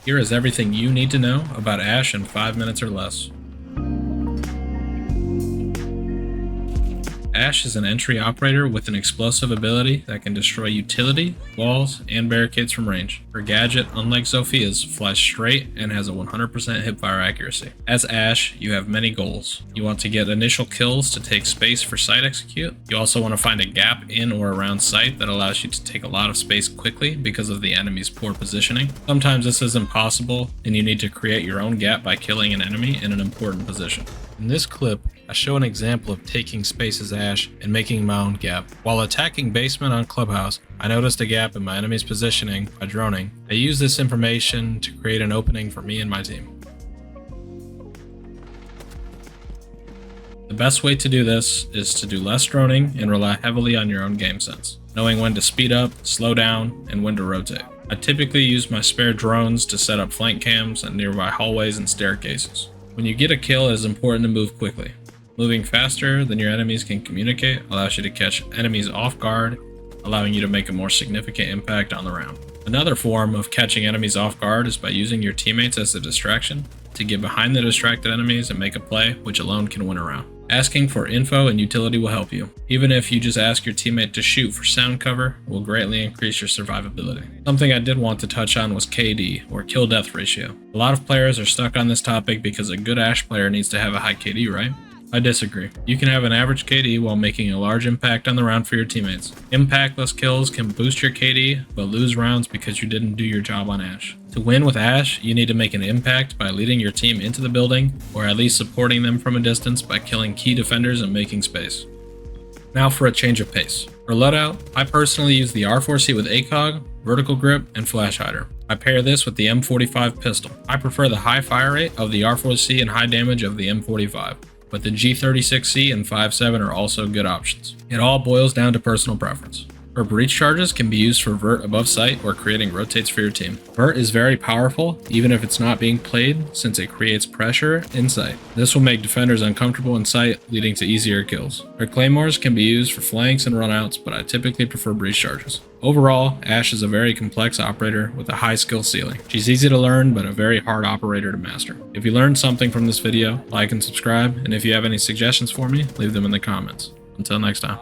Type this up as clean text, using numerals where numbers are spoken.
Here is everything you need to know about Ashe in 5 minutes or less. Ashe is an entry operator with an explosive ability that can destroy utility, walls, and barricades from range. Her gadget, unlike Zophia's, flies straight and has a 100% hipfire accuracy. As Ashe, you have many goals. You want to get initial kills to take space for site execute. You also want to find a gap in or around site that allows you to take a lot of space quickly because of the enemy's poor positioning. Sometimes this is impossible, and you need to create your own gap by killing an enemy in an important position. In this clip, I show an example of taking space as Ashe and making my own gap. While attacking basement on Clubhouse, I noticed a gap in my enemy's positioning by droning. I used this information to create an opening for me and my team. The best way to do this is to do less droning and rely heavily on your own game sense, knowing when to speed up, slow down, and when to rotate. I typically use my spare drones to set up flank cams in nearby hallways and staircases. When you get a kill, it is important to move quickly. Moving faster than your enemies can communicate allows you to catch enemies off guard, allowing you to make a more significant impact on the round. Another form of catching enemies off guard is by using your teammates as a distraction to get behind the distracted enemies and make a play which alone can win a round. Asking for info and utility will help you. Even if you just ask your teammate to shoot for sound cover, will greatly increase your survivability. Something I did want to touch on was KD, or kill death ratio. A lot of players are stuck on this topic because a good Ashe player needs to have a high KD, right? I disagree. You can have an average KD while making a large impact on the round for your teammates. Impactless kills can boost your KD, but lose rounds because you didn't do your job on Ashe. To win with Ashe, you need to make an impact by leading your team into the building, or at least supporting them from a distance by killing key defenders and making space. Now for a change of pace. For loadout, I personally use the R4C with ACOG, vertical grip, and flash hider. I pair this with the M45 pistol. I prefer the high fire rate of the R4C and high damage of the M45. But the G36C and 5.7 are also good options. It all boils down to personal preference. Her breach charges can be used for vert above sight or creating rotates for your team. Vert is very powerful, even if it's not being played, since it creates pressure in sight. This will make defenders uncomfortable in sight, leading to easier kills. Her claymores can be used for flanks and runouts, but I typically prefer breach charges. Overall, Ashe is a very complex operator with a high skill ceiling. She's easy to learn, but a very hard operator to master. If you learned something from this video, like and subscribe, and if you have any suggestions for me, leave them in the comments. Until next time.